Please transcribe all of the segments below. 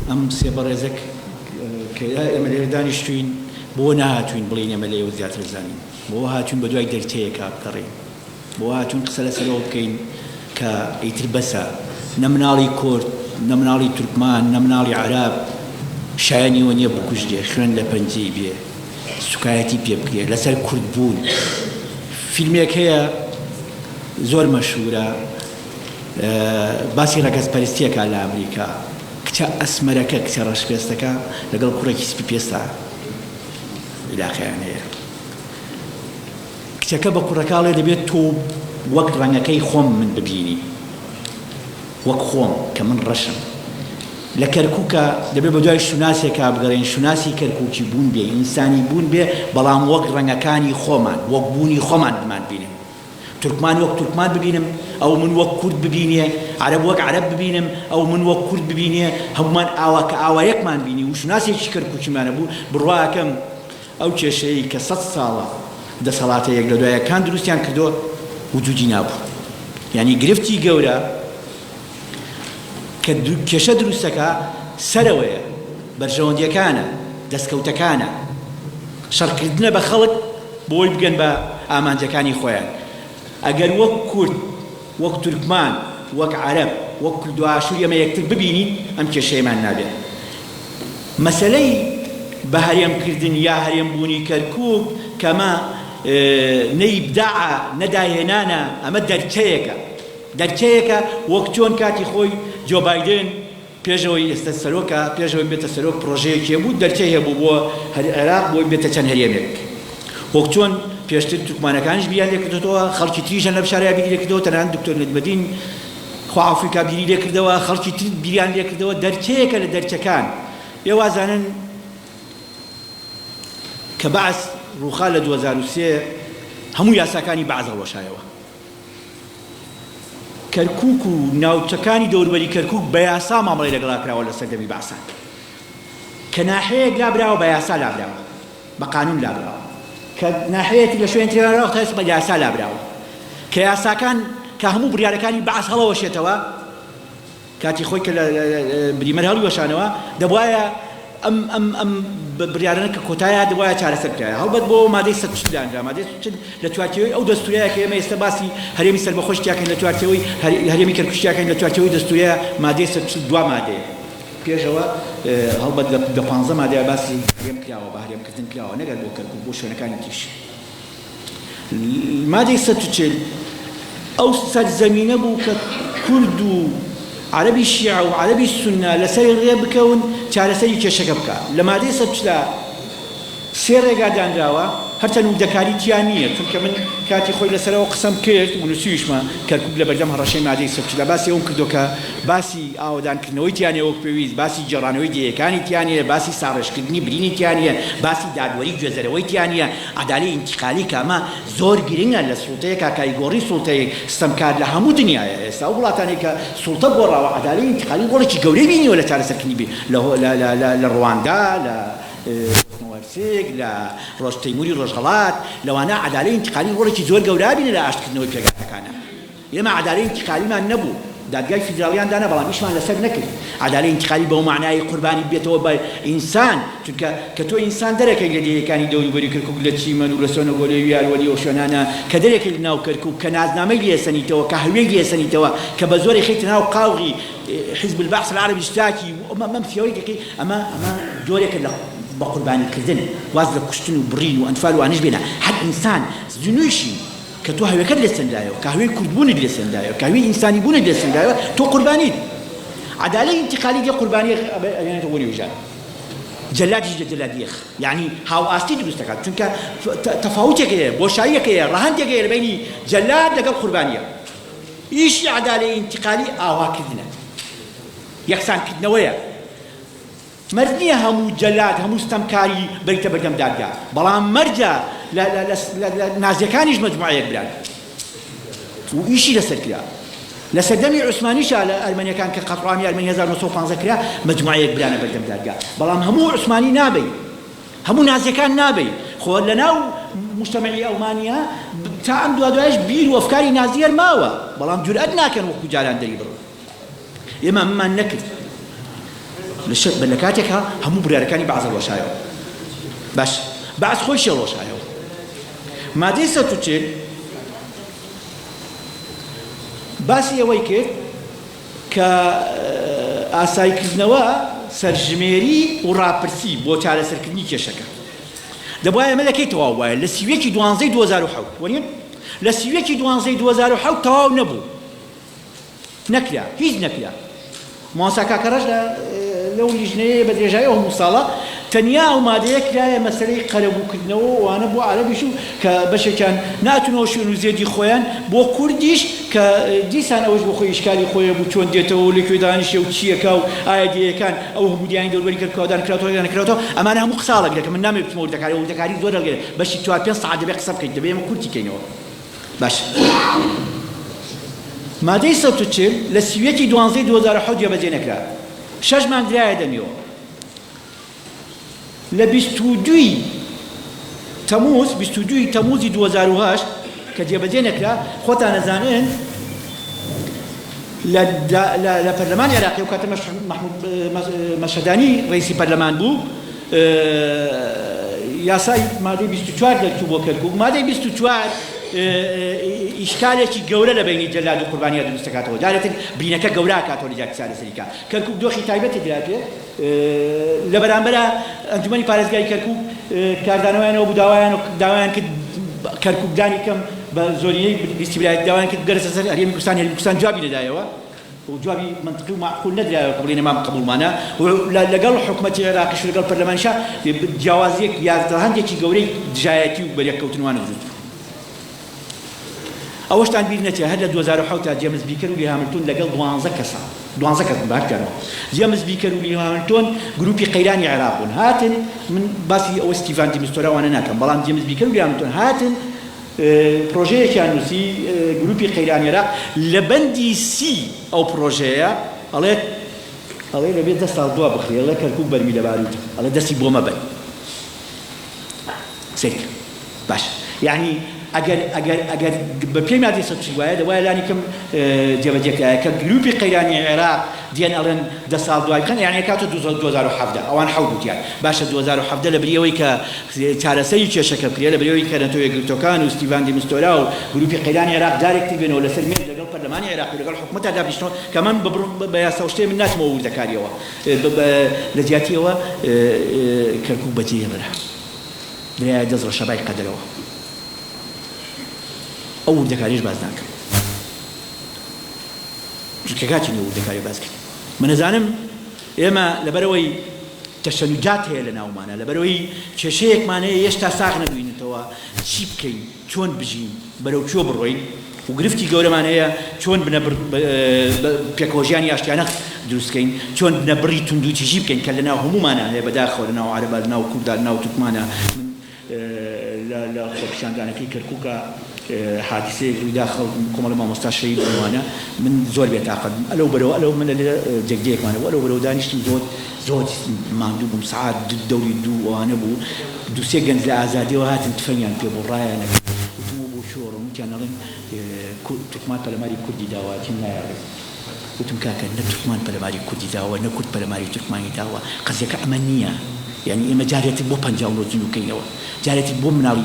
ئەم سێ بەڕێزەک کە ئێمە لێرە دانیشتوین بۆ نەهاتوین بڵین ئێمە لێوە زیاتر زانین، بۆ هاتوین بە دوای دەرچەیەکە بکەڕین، بۆ هاتوین قسە لەسەرەوە بکەین کە ئیتر بەسە نە مناڵی کورد، نە مناڵی تورکمان، نە مناڵی عەراب شایانیەوە نییە بکوژدێ، خوێن لە پەنجەی بێ، سوکایەتی پێ بکرێ لەسەر کوردبوون. فیلمێک هەیە زۆر مەشهورە، باسی ڕەگەزپەرستیەکە لە ئەمریکا، کچە ئەسمەرەکە، کچە ڕەشپێستەکە لەگەڵ کوڕێکی سپی پێستا عیلاقەیان هەیە. کچەکە بە کوڕەکەڵێ دەبێت تۆ وەک ڕەنگەکەی خۆم من ببینی، وەک خۆم کە من ڕەشم. لە کەرکووکە دەبێت بە دوای شوناسێکا بگەڕێن، شوناسی کەرکووکی بوون بێ، ئینسانی بوون بێ، بەڵام وەک ڕەنگەکانی خۆمان، وەک بوونی خۆمان بمان بینێ. تورکمان وەک تورکمان ببینم، ئەو من وەک کورد ببینێ، عەرەب وەک عەرەب ببینم، ئەو من وەک کورد ببینێ، هەمومان ئاواکە ئاوایەکمان بینی و شوناسێکی کەرکووکیمانە بوو. بڕواکەم ئەو کێشەیە کە 100 ساڵە دەسەڵاتەیەک لە دوایەکان دروستیان کردۆ وجودی نابوو. یعنی گرفتی گەورە کە کێشە دروستەکە سەرەوەیە، بەرژەوەندیەکانە، دەستکەوتەکانە، شەڕکردنە بە خەڵک بۆی بگەن بە ئامانجەکانی خۆیان. ئەگەر وەک کورد، وەک تورکمان، وەک عەرەب، وەک کورد و ئاشوور ئێمە یەکتر ببینین، ئەم کێشەیەمان نابێت. مەسەلەی بە هەرێمکردن یا هەرێمبوونی کەرکووک کەمە نەیبداعە، نەداهێنانە، ئەمە دەرچەیەکە، دەرچەیەکە وەک چۆن کاتی خۆی جۆ بایدن پێشەوەی ئێستا سەرۆکە، پێشەوەی بێتە سەرۆک پرۆژەیەکی بوو، دەرچەی هەبوو بۆ عێراق بۆی بێتە چەند هەرێمێک، وەک چۆن پێشتر تورکمانەکانیش بیان لێکردەوە، خەڵکی تریژەن لە بشارەیە بیری لێکردەوە، تەنانەت دکتۆر نەجمەدین خوا ئەفریقا بیری لێکردەوە، خەڵکی تر بیریان لێکردەوە. دەرچەیەکە لە دەرچەکان. ئێوازانن کە بەعس ڕووخا لە 2003 هەموو یاساکانی بەعز هەڵوەشایەوە. کەرکووک و ناوچەکانی دەوروبەری کەرکووک بە یاسا مامەڵەی لەگەڵا کراوە لە سەردەمی بەعسان، کە ناحەیەک لابراوە بە یاسا لابراوە، بە قانون لابراوە، کە ناحەیەکی لە شوێن تێراوە تا بە یاسا لابراوە، کە یاساکان کە هەموو بڕیارەکانی بەعس هەڵەوەشێتەوە کاتی خۆی کە لە بریمەر هەڵیوەشانەوە، دەبوایە ئەم بڕیارانە کە کۆتایە دەبوایە چارەسەر بکرایە. هەڵبەت بۆ مادەی 140 دانرا، مادەی 140 لە چوارچێوەی ئەو دەستوریایە کە ئێمە ئێستا باسی هەرێمی سەربەخۆشتیاکەین لە چوارچێوەی هەرێمی کەرکووکیاکەین لە چوارچێوەی دەستوریایە مادەی 142 مادەیە. پێشەوە هەڵبەت لە 15 مادەیە باسی هەرێم کراوە، بە هەرێمکردن کراوە، نەگەر بۆ کەرکووک، بۆ شوێنەکانی تریش. مادەی 140 ئەو سەرزەمینە بوو کە کورد و عەرەبی شیعە و عەرەبی سونە لەسەری ڕێ بکەون چارەسەری کێشەکە بکە. لە مادەی 140 سێ ڕێگا دانراوە، هەرچەند وردەکاری تیان نییە، چونکە من کاتی خۆی لەسەرەوە قسەم کرد و نووسیشمە کەرکووک لە بەردەم هەڕەشەی مادەی 140 باسی ئەوم کردو کە باسی ئاوەدانکردنەوەی تیانێ وەک پێویست، باسی جێڕانەوەی دەیەکانی تیانە، باسی ساڕێژکردنی برینی تیانە، باسی دادوەری گوێزەرەوەی تیانە، عەدالەی ئینتیقالی کە ئەمە زۆر گرنگە لە سوڵتەیەکە، کایگۆڕی سوڵتەیەک ستەمکار لە هەموو دنیایە. ئێستا ئەو وڵاتانێک کە سوڵتە گۆڕاوە عەدالەی ئینتیقالی گۆڕێکی گەورەی بینیوە لە چارەسەرکردنی لە ڕواندا، لە وەرسێک، لە ڕۆژتەیموری ڕۆژهەڵات، لەوانە عەدالەی ئینتیقالی گۆڕێکی زۆر گەورە بینە لە ئاشتکردنەوەی پێگاتەکانە. ئێمە عەدالەی ئینتیقالیمان نەبوو، دادگای فیدراڵیان دانا، بەڵام ئیشمان لەسەر نەکرد. عەدالەی ئینتیقالی بەو معنای قوربانی بێتەوە بە ئینسان، چونکە کە تۆ ئینسان دەرەکەی لە دیەکانی دەوروبەری کەرکووک، لە چیمەن و لە سۆنەگۆلێ و یاروەلی ئەو شوێنانە کە دەرێکی لە ناو کەرکووک، کە نازنامەی لێسەنیتەوە، کە هەوێی لێسەنیتەوە، کە بە زۆری خەیتە ناو قاوغی حزب البعث العربي الاشتراكي، ئەمە تیۆریەکەی، ئەمە جۆرێکە لە بە قوربانیکردن، واز لە کوشتن و بڕین و ئەنفال و ئانیش بێنە. هەر ئینسان زنوویشی کە تۆ هەوێکەت لێسەندایەوە، کە هەوێی کوردبوونت لێسەندایەوە، کە هەوێی ئینسانی بوونت لێسەندایەوە، تۆ قوربانیت. عەدالەی ئینتیقالی دێ قوربانی ئەێنێتە وەری وژان، جەلادیش دێ جەلادیەخ، یعنی هاو ئاستی دروست دەکات، چونکە تەفاوتێکەیە، بۆشاییەکەیە، ڕەهەندێکەیە بینی جەلاد لەگەڵ قوربانیە. ئیشی عەدالەی ئینتیقالی ئاواکردنە، یەکسانکردنەوەیە. مەرج نییە هەموو جەلاد، هەموو ستەمکاری بریتە بەردەم دادگا، بەڵام مەرجە لە نازیەکانیش مەجموعەیەک بران و ئیشی لەسەر کرا. لە سەردەمی عوسمانیشە لە ئەرمەنیەکان کە قەتڕامی ئەرمەنی 1950 کرا، مەجموعەیەک برانە بەردەم دادگا، بەڵام هەموو عوسمانی نابێ، هەموو نازیەکان نابێ. خۆ لەناو مجتەمەعی ئەڵمانیا تا ئەم دوایش بیر و ئەفکاری نازیەر ماوە بەڵام جورئەت ناکەن وەکو جاران دەری بڕن ئێمە ئەممان نەکرد لە کاتێکا هەموو برارەکانی بەعزە ڕۆشایەوە باش بەعز خۆی شێ ڕۆشایەوە مادەی 140 باسی ئەوەی کرد کە ئاسایکردنەوە سەرژمێری و ڕاپرسی بۆ چارەسەرکردنی کێشەکە دەبوایە ئەمە دەکەی تەواو وایە لە سیوێکی 12 2007 وەنین لە سیوێکی 12 2007 تەواو نەبوو نەکرا هیچ نەکرا مۆسا کاکەڕەش لەو لیژنەیە بە درێژایی ئەو ساڵە تەنیا ئەو مادەیە کرایە مەسەلەی قەرەبووکردنەوە وانە بۆ عەرەبیش و کە بەشێکیان ناتونەوە شوێن و زێدی خۆیان بۆ کوردیش کە دیسان ئەوەش بۆ خۆی ئیشکالی خۆیە بوو چۆن دێتەوە لەکوێ دانیشێ و چیەکە و ئایا دیەکان ئەو هەموو دیانی دەوروبەری کردکەوە دانکراتەوە ئەمانە هەموو قساڵک دەکەم من نامێت بچمە وردەکاری وردەکاری زۆر دەڵگێت بەشی 4-5 سەعات دەبێت قسە بکەیت دەبێت ئێمە کورتی کەینەوە باش مادەی 140 لە سیوێکی 12 2007 جێبەجێ نەکرا 6 مانگ درایە دەمیەوە لە 22 تەمووزی 2008 کە جێبەجێ نەکرا خۆتان نەزانن لە پەرلەمانی عێراقی و کاتە مەشهەدانی ڕئیسی پەرلەمان بوو یاسای مادەی 24 دەرچوو بۆ کەرکووک مادەی 24 ئیشکالێکی گەورە لە بینی جەلاد و قوربانیە دروست دەکاتەوە جارێتر برینەکە گەورە کاتەوە لە جاتی چارەسەریکا کەرکووک دۆخی تایبەتی دراتێ لە بەرامبەرە ئەنجومەنی پارێزگای کەرکووک کاردانەوەیانەوە بوو داوایان کرد کەرکووکدانی کەم بە زۆرینەی لیستی ویلایەتی داوایان کرد گەرە سەر هەرێمی کوردستان جوابی نەدایەوە و جوابی منطقی و معقول نەدرایەوە کە بڵێن ئەمام قبوڵمانە لەگەڵ حکوومەتی عێراقیش و لەگەڵ پەرلەمانیشا جیاوازیەک هەندێکی گەورەی دژایەتی و بەریەککەوتنوان وجود ئەوەشتان بیر نەچێ هەر لە 2007 تا جێمز بیکەر و لی هاملتون لەگەڵ 12 کەس بارکەنەوە جێمز بیکەر و لی هاملتون گروپی قەیرانی عێراق بوون هاتن من باسی ئەوە ستیڤان دیمیستۆراوانە ناکەم بەڵام جێمز بیکەر و لی هاملتون هاتن پرۆژەیەکیان نووسی گروپی قەیرانی عێراق لە بەندی سی ئەو پرۆژەیە ئەڵێ لەبێت 10 ساڵ دوا بخرێ ئەڵێ کەرکووک بەرمی لە باروتە ئەڵێ دەستی بۆ مەبەر سێک باش یعنی ئەگەر بە پێی مادەی 140 وایە دەوایە لانی کەم جێبەجێکرایە کە گروپی قەیرانی عێراق دیان ئەڵێن 10 ساڵ دوای بکەن یعنی کاتە 2017 ئەوان حەوت باشە 2017 لە بریەوەی کە چارەسەری کێشەکە بکرێ لە بریەوەی کە نەتۆ یەکگرتوەکان و ستیڤان دیمیستۆرا و گروپی قەیرانی عێراق دارێکتی بێنەوە لەسەر مێز لەگەڵ پەرلەمانی عێراق و لەگەڵ حکوومەتدا دابیشتەوە کە من بە یاسا شتێ من ناچمەوە وردەکاریەوە لە جیاتیەوە کەرکووک بەجێ بەرا درایە 10 ڕەشەبای قەدەرەوە ئەو وردەکاریش باز ناکەم چونکە کاتی نییە وردەکاری باز کرد من نەزانم ئێمە لەبەرەوەی تەشەنجات هەیە لە ناومانە لەبەرەوەی کێشەیەکمانەیە هێشتا ساغ نەبووینەوە چی بکەین چۆن بژین بەرەو کوێ بڕۆین و گرفتی گەورەمان هەیە چۆن پێکۆژیانی ئاشتیانە دروستکەین چۆن بنەبڕی تونند و چیژی بکەین کە لەناو هەمومانە هەیە بەداخەوە لەناو عەرەبە لەناو کوردە لەناو تورکمانە لە خۆپیشاندانەکەی کەرکووکە حادثەیەک ڕوویدا کۆمەڵە مامۆستا شەهید بووانە من زۆر بێتاقەت ئەلەو بەرەوە ئەلەو من لە جێگدەیەکمانەوە ئەلەو بەرەو دانیشتم زۆر ماندوو بووم سەعات دەوری دوو ئەوانە بوو دووسێ گەنج لە ئازادیەوە هاتن تفەنیان پێ بوو ڕایانە وتمەوە بۆ شۆڕ وتیان ئەڵێن تورکمان پەرلەماری کوردی داوە تیم نایاڵێ وتم کاکە نە تورکمان پەرلەماری کوردی داوە نە کورد پەرلەماری تورکمانی داوە قەزیەکە ئەمە نییە يعني إما جاريتي بو بنجاو روزنو كينوا جاريتي بو مناوي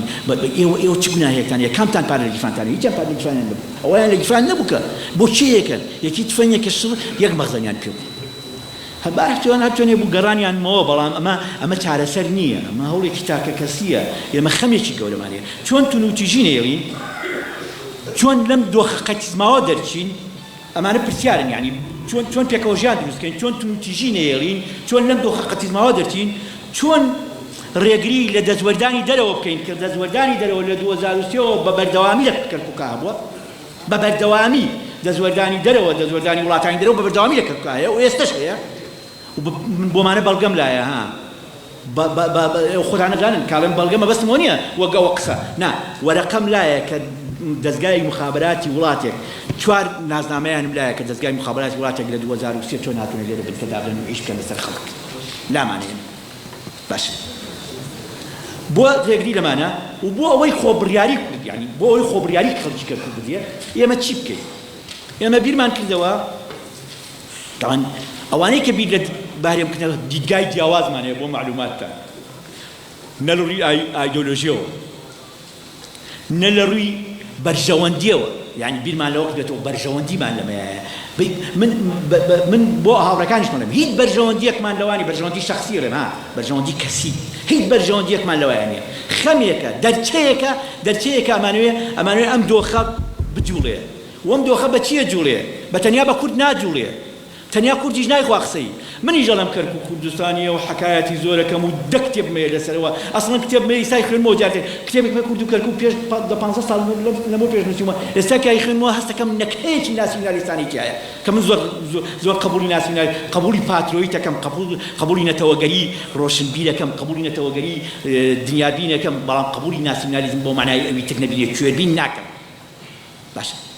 إيو تشكنا هيك تاني كم تان بارل جفان تاني يجي بارل جفان نبو أولا الجفان نبوكا بو شيء كان يكيد فنيا كشر يجمع زنيان بيو هبارح توان هبتوني بو قراني عن موبل أما تعالى سرنية ما هو الكتاب كسية يا ما خميس شيء قولوا مالي شون تنو تجيني يلين شون لم دوخ قتيز ما ودرتشين أما أنا برتيارن يعني شون بيكوجان دروس كان شون تنو تجيني يلين شون لم دوخ قتيز ما ودرتشين چۆن ڕێگری لە دەستوەردانی دەرەوە بکەین کە دەستوەردانی دەرەوە لە 2023 بە بەردەوامی لە کەرکووکا هەبووە بە بەردەوامی دەستوەردانی دەرەوە دەستوەردانی وڵاتانی دەرەوە بە بەردەوامی لە کەرکووکا هەیە و ئێستش هەیە و بۆمانە بەڵگەم لایە ها خۆتان نەزانن کاڵێم بەڵگەمە بەستمەوە نییە وەگەوە قسە نا وەرەقەم لایە کە دەستگای مخابراتی وڵاتێک چوار نازنامەیانم لایە کە دەستگای مخابراتی وڵاتێک لە 2023 چۆن هاتوونە لێرە بنکەدابن و ئیش بکەن لەسەر خەڵک لامانەیە باش بۆ ڕێگری لەمانە و بۆ ئەوەی خۆبڕیاری کورد یعنی بۆ ئەوەی خۆبڕیاری خەڵکی کورد بدرێت ئێمە چی بکەین ئێمە بیرمان کردەوە طبعا ئەوانەی کە بیر لە بارێمکردنەوە دیدگای جیاوازمانەیە بۆ معلوماتتان نە لە ڕووی ئایدۆلۆژیەوە نە لە ڕووی بەرژەوەندیەوە یعنی بیرمان لەوە کردێتەوە بەرژەوەندیمان لەمەیە من بۆ هاوڕەکانیشمان لەم هیچ بەرژەوەندیەکمان لەوانی بەرژەوەندی شەخسی ڕێم بەرژەوەندی کەسی هیچ بەرژەوەندیەکمان لەوایە نییە خەمێکە دەرچەیەکە ئەمانوێ ئەم دۆخە بجوڵێ وەم دۆخە بە چییە جوڵێ بە تەنیا بە کورد ناجوڵێ تەنیا کوردیش نایخوا قسەی منیش دەڵێم کەرکووک کوردستانیە و حەکایەتی زۆرەکەم و دە کتێب مەیە لەسەرەوە ئەسڵەن کتێب مەی ئێستا خوێنمەوە جارێ کتێبێک بە کورد و کەرکووک پێش 15 ساڵ لەمەوە پێش نووسیمەوە ئێستا کای خوێنمەوە هەستەکەم نەکەیەکی ناسیۆنالیستانی تایە کە من زۆر قبولی ناسیۆنالی قبولی پاترۆیتەکەم قبولی نەتەوەگەری ڕۆشنبیرەکەم قبولی نەتەوەگەری دنیابینەکەم بەڵام قبولی ناسیۆنالیزم بۆ معنای ئەوی تر نەبینێت کوێربین ناکەم باشە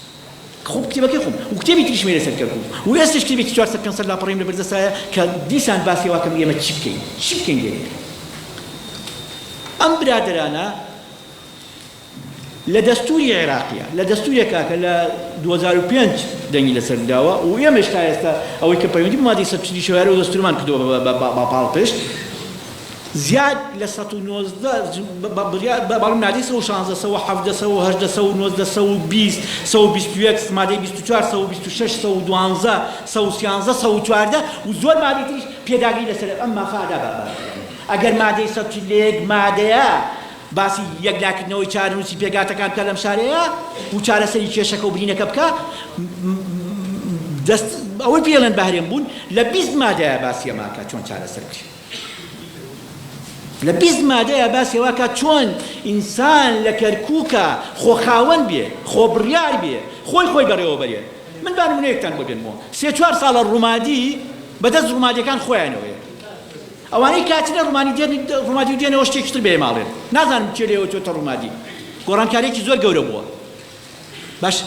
خوب کتێبەکەی خۆم و کتێبی تریش مێ لەسەر کەرکووک و ئێستش کتێبێکی 400 لاپەڕیم لە بەردەستایە کە دیسان باسی واکەم ئێمە چی بکەین لێرە ئەم برادرانە لە دەستوری عێراقیە لە دەستورێکا کە لە 2005 دەنگی لەسەر داوە و ئێمەش تا ئێستا ئەوەی کە پەیوەندی بە مادەی 140 شەوارە و دەستورمان کردووە بە پاڵپشت زیاد لە 119 باڵم نادەی 116 117 118 120 121 مادەی 24 126 112 113 114 و زۆر مادەی تریش پێداگری لەسەر ئەم مافادا ئەگەر مادەی 140 مادەیە باسی یەکلاکردنەوەی چارەنووسی پێگاتەکان بکە لەم شارەیە و چارەسەری کێشەکە و برینەکە بکە ئەوەی پێڵێن بەهرێن بوون لە 20 مادەیە باسی ئەماکە چۆن چارەسەر بکرێت لە 20 مادەیە باسی ئەوەکە چۆن ئینسان لە کەرکووکە خۆخاوەن بێ خۆبڕیار بێ خۆی بەڕێوە بەرێ من بانمونەیەکتان بۆ بێنمەوە 3-4 ساڵە ڕوومادی بەدەست ڕوومادیەکان خۆیانەوەیە ئەوانەی کاتنە ڕوومادی دێنەوە شتێکتر بێ ماڵێن نازانم چێ لێەوە چۆتە ڕوومادی گۆڕانکاریێکی زۆر گەورە بووە باش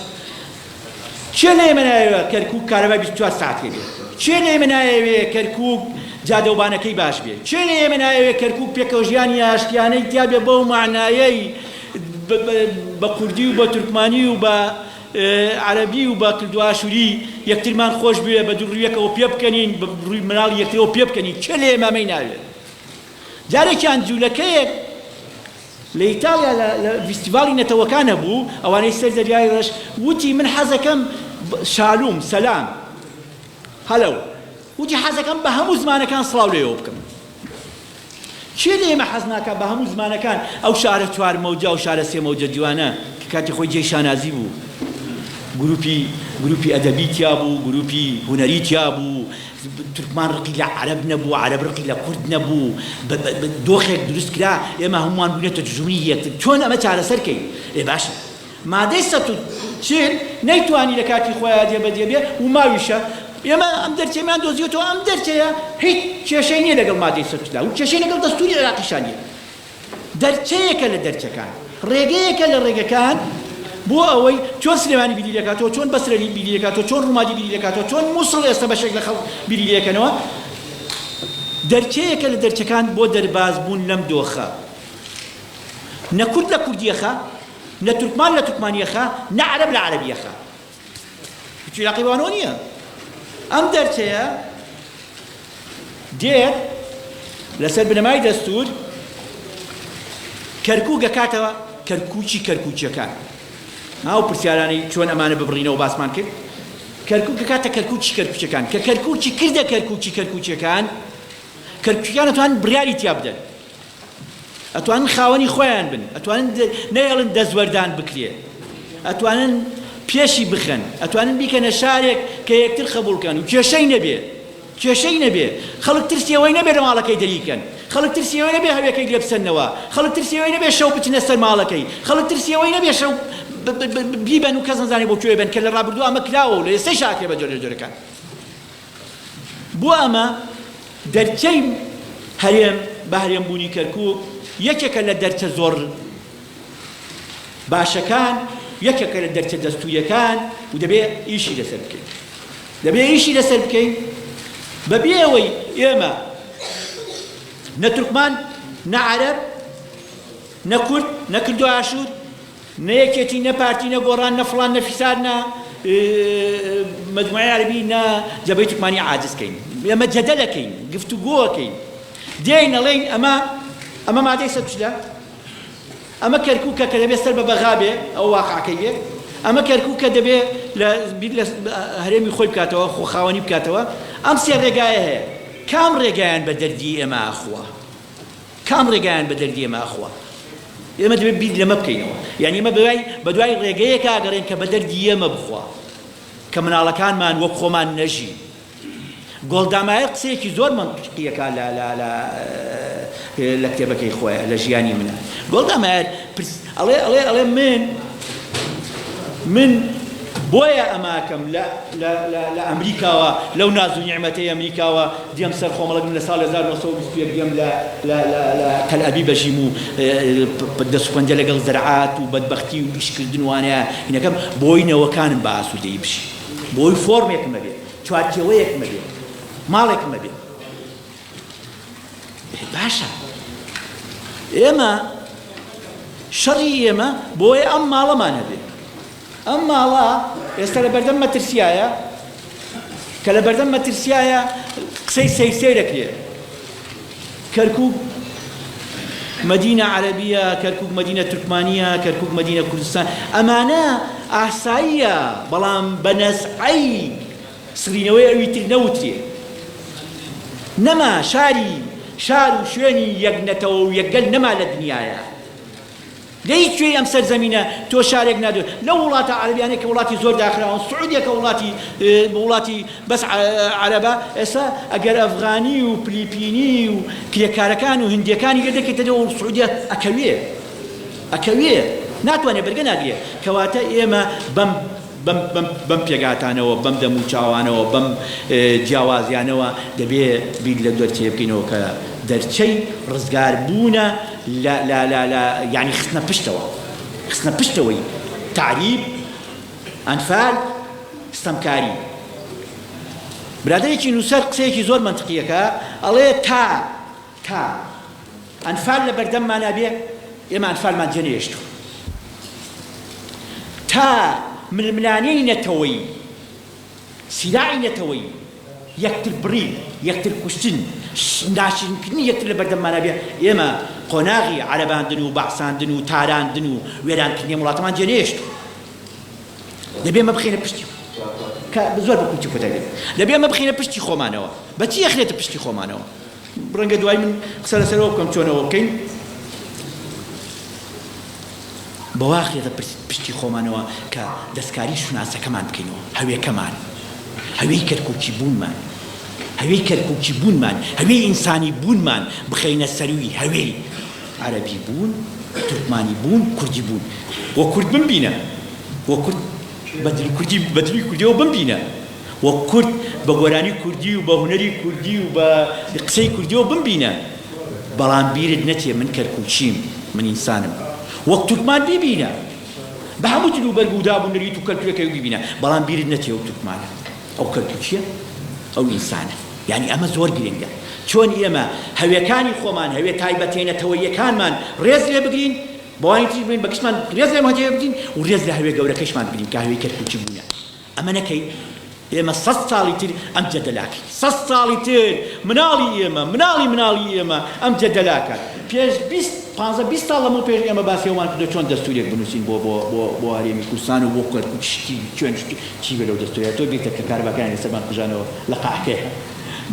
چێ لێ منایەوە کەرکووک کارەبای 24 ساعت بێ چێ لێ منایەوێ کەرکووک جادەوبانەکەی باش بێ چێ لێ منایەوێ کەرکووک پێکەوژیانی ئاشتیانەی تیابێ بەو معنایەی بە کوردی و بە تورکمانی و بە عەرەبی و بە کردوئاشووری یەکترمان خۆش بێ بە دووڕوویەکەوە پێ بکەنین بە ڕووی مناڵی یەکترەوە پێ بکەنین چێ لێ مامەی ناوێت جارێکیان جوولەکەیەک لە ئیتالیا لە فیستیڤاڵی نەتەوەکانە بوو ئەوانەی سەر دەریای ڕەش وتی من حەزەکەم شالوم سەلام هەلو وتی حەزەکەم بە هەموو زمانەکان سڵاو لێەوە بکەم چێ لێ ئێمە حەز ناکە بە هەموو زمانەکان ئەو شارە 4 مەوجە و شارە 3 مەوجە جوانە کە کاتی خۆی جێی شانازی بوو گروپی ئەدەبی تیا بوو گروپی هونەری تیا بوو تورکمان ڕقی لە عەرەب نەبوو عەرەب ڕقی لە کورد نەبوو دۆخێک دروست کرا ئێمە هەمومان بوونێتە جووری یەکتر چۆن ئەمە چارەسەرکەین باشە مادەی 140 نەیتوانی لە کاتی خۆیان دێبێ و ماویشە ئێمە ئەم دەرچێمان دۆزیێتەوە ئەم دەرچەیە هیچ کێشەی نییە لەگەڵ مادەی 140 و کێشەی لەگەڵ دەستوری عێراقیشان نییە دەرچەیەکە لە دەرچەکان ڕێگەیەکە لە ڕێگەکان بۆ ئەوەی چۆن سلێمانی بیری دەکاتەوە چۆن بەسرەلی بیری دەکاتەوە چۆن ڕوومادی بیری دەکاتەوە چۆن مووسڵ ئێستا بەشێک لە خەڵک بیری دەکەنەوە دەرچەیەکە لە دەرچەکان بۆ دەرباز بوون لەم دۆخە نە کورد لە کوردیەخە نە تورکمان لە تورکمانیەخە نە عەرەب لە عەرەبیەخە هیچ عێراقی وانەوە نییە ئەم دەرچەیە دێت لەسەر بنەمای دەستور کەرکووک دەکاتەوە کەرکووکی کەرکووچیەکان ئەو پرسیارانی چۆن ئەمانە ببڕینەوە باسمان کرد کەرکووک دەکاتە کەرکووکی کەرکووچیەکان کە کەرکووکی کردە کەرکووکی کەرکووچیەکان کەرکووچیەکان ئەتوانن بڕیاری تیا بدەن ئەتوانن خاوەنی خۆیان بن ئەتوانن نەیەڵن دەزوەردان بکرێ ئەتوانن پێشی بخەن ئەتوانن بیکەنە شارێک کە یەکتر خەبوڵکەن و کێشەی نەبێ خەڵک ترسیەوەی نەبێ لە ماڵەکەی دەریکەن خەڵک ترسیەوەی نەبێ هەوێکەی لێ بسەنەوە خەڵک ترسیەوەی نەبێ شەو بچنە سەر ماڵەکەی خەڵک ترسیەوەی نەبێ شەو بیبەن و کەس نەزانێ بۆ کوێ بن کە لە ڕابردوو ئەمە کراوە و لە ئێستەی شاکرێ بە جۆرەکان بۆ ئەمە دەرچەی هەرێم بە هەرێمبوونی کەرکووک یەکێکە لە دەرچە زۆر باشەکان یەکێکە لە دەرچە دەستوریەکان و دەبێ ئیشی لەسەر بکەین بەبێ ئەوەی ئێمە نە تورکمان نە عەرەب نەکورد نەکردو ئاشور نەیەکێتی نەپارتی نەگۆڕان نەفڵان نەفیسار نە مجموعەی عەرەبی نە جەبهەی تورکمانی عاجزکەین ئێمە جەدەلەکەین گفتوگۆکەین دێین ئەڵێین ئەمە مادەی سەد چلە ئەمە کەرکووکە کە دەبێت سەر بە بەغا بێ ئەو واقعەکەی بێ ئەمە کەرکووکە دەبێت لە هەرێمی خۆی بکاتەوە خۆخاوەنی بکاتەوە ئەم سێ ڕێگایە هەیە کام ڕێگایان بە دەردی ئێمە ئاخوا کام ڕێگایان بە دەردی ئێمە ئاخوا ئێمە دەبێت بیر لەمە بکەینەوە یعنی ئێمە بە دوای ڕێگەیەک ئاگەڕێن کە بە دەردی ئێمە بخوا کە مناڵەکانمان وەک خۆمان نەژی گۆڵدامایە قسەیەکی زۆر منطقیەکە لە کتێبەکەی خۆیە لە ژیانی منە گۆڵدامایە ئەڵێ من بۆیە ئەماکەم لە ئەمریکاوە لەو ناز و نیعمەتەی ئەمریکاوە دێم سەر خۆمەڵەکم لە ساڵ 1920 دێم لە تەل ئەبیب بەژیم و دەسوپەنجە لەگەڵ زەرعات و بەدبەختی و ئیشکردن وانەیە هینەکەم بۆی نەوەکانم بە ئاسوودەیی بشی بۆی فۆرمێکم هەبێت چوارچێوەیەکم هەبێت ماڵێکم هەبێت باشە ئێمە شەڕی ئێمە بۆیە ئەم ماڵەمان هەبێت ئەم ماڵە ئێستا لە بەردەم مەترسیایە کە لە بەردەم مەترسیایە قسەی سەیرەکرێ کەرکووک مدینە عەرەبیە کەرکووک مدینە تورکمانیە کەرکووک مدینە کوردستان ئەمانە ئاساییە بەڵام بە نەزعەی سڕینەوەی ئەوی تر نەوترێ نەما شار و شوێنی یەکنەتەوە و یەکگەل نەما لە دنیایە لە هیچ شوێنی ئەم سەرزەمینە تۆ شارێک نادوێت لەو وڵاتە عەرەبیانەیە کە وڵاتی زۆر داخراون سعودیە کە وڵاتی بەس عەرەبە ئێستا ئەگەر ئەفغانی و پلیپینی و کرێکارەکان و هندیەکانی گەردەکەیتەوە سعودیە ئەکەوێ ناتوانێت بەرگە ناگرێ کەواتە ئێمە بەم پێگاتانەوە بەم دەموچاوانەوە بەم جیاوازیانەوە دەبێ بیر لە دەرچێ بکەینەوە کە دەرچەی ڕزگاربوونە یعنی خستنە پشتەوەی تعریب ئەنفال ستەمکاری برادەیەکی نووسەر قسەیەکی زۆر منطقیەکە ئەڵێ تا ئەنفال لە بەردەممانە بێ ئێمە ئەنفالمان جێنێشتووە تا ململانەی نەتەوەی سیلاعی نەتەوەی یەکتر بڕی یەکتر کوشتن ناشرینکردنی یەکتر لە بەردەممانە بێ ئێمە قۆناغی عەرەباندن و بەعساندن و تاراندن و وێرانکردنی وڵاتەمان جێنێشتووە دەبێ ئمە بخینە پشتی زۆر بەکوتی کۆتەگرێت دەبێ ئمە بخینە پشتی خۆمانەوە بەچی یەخرێتە پشتی خۆمانەوە ڕەنگە دوای من قسە لەسەرەوە بکەم چۆنەوە بکەین بەواخرێتە پشتی خۆمانەوە کە دەستکاری شوناسەکەمان بکەینەوە هەوێی کەرکووکی بوونمان هەوێی ئینسانی بوونمان بخەینە سەروی هەوێی عەرەبی بوون تورکمانی بوون کوردی بوون وە کورد بمبینە وە کورد بەدلی کوردیەوە بمبینە وە کورد بە گۆرانی کوردی و بە هونەری کوردی و بە قسەی کوردیەوە بمبینە بەڵام بیرت نەچێ من کەرکووچیم من ئینسانم وەک تورکمان ببینە بە هەموو جلو بەرگ و دابوونەریت و کەلتورەکەی ببینە بەڵام بیرت نەچێ ئەو تورکمانە ئەو کەلتوریە ئەو ئینسانە یعنی ئەمە زۆر گرنگە چۆن ئێمە هەویەکانی خۆمان هەوێ تایبەتێنەتەوەیەکانمان ڕێز لێ بگرین بەوانی تر بین بەکشمان ڕێز لێ مەجێ بگرین و ڕێز لە هەوێ گەورەکەشمان بگرین کە هەوێی کەرکووکی بوونە ئەمە نەکەی ئێمە 100 ساڵی تر ئەم جەدەلاکەی 100 ساڵی تر مناڵی ئێمە ئەم جەدەلاکە پێش 15-20 ساڵ لەمەوە پێش ئێمە باسیەوەمان کردو چۆن دەستورێک بنووسین بۆ هەرێمی کوردستان و بۆ کەرکووکی چۆن چی بێ لەو دەستورێ تۆ بێتە کە کارەباکانی لەسەرمان قژانەوە لە قاحکەیە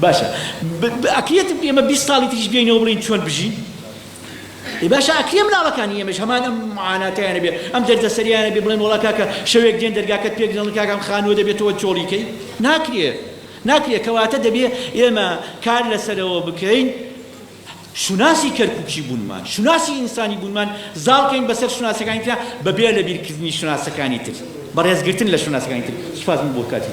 باشە ئەکرێت ئێمە 20 ساڵی تریش بێینەوە بڵین چۆن بژین باشە ئەکرێ مناڵەکانی ئێمەش هەمان ئەم معاناتیانە بێ ئەم دەردەسەریانە بێ بڵێن وەڵا کاکە شەوێک دێن دەرگاکەت پێگرن کاکەم خانووە دەبێتەوە چۆڵیکەی ناکرێت کەواتە دەبێ ئێمە کار لەسەرەوە بکەین شوناسی کەرکووکی بوونمان شوناسی ئینسانی بوونمان زاڵکەین بەسەر شوناسەکانی تر بەبێ لە بیرکردنی شوناسەکانی تر بەڕێزگرتن لە شوناسەکانی تر سوپاسم بۆ کاتی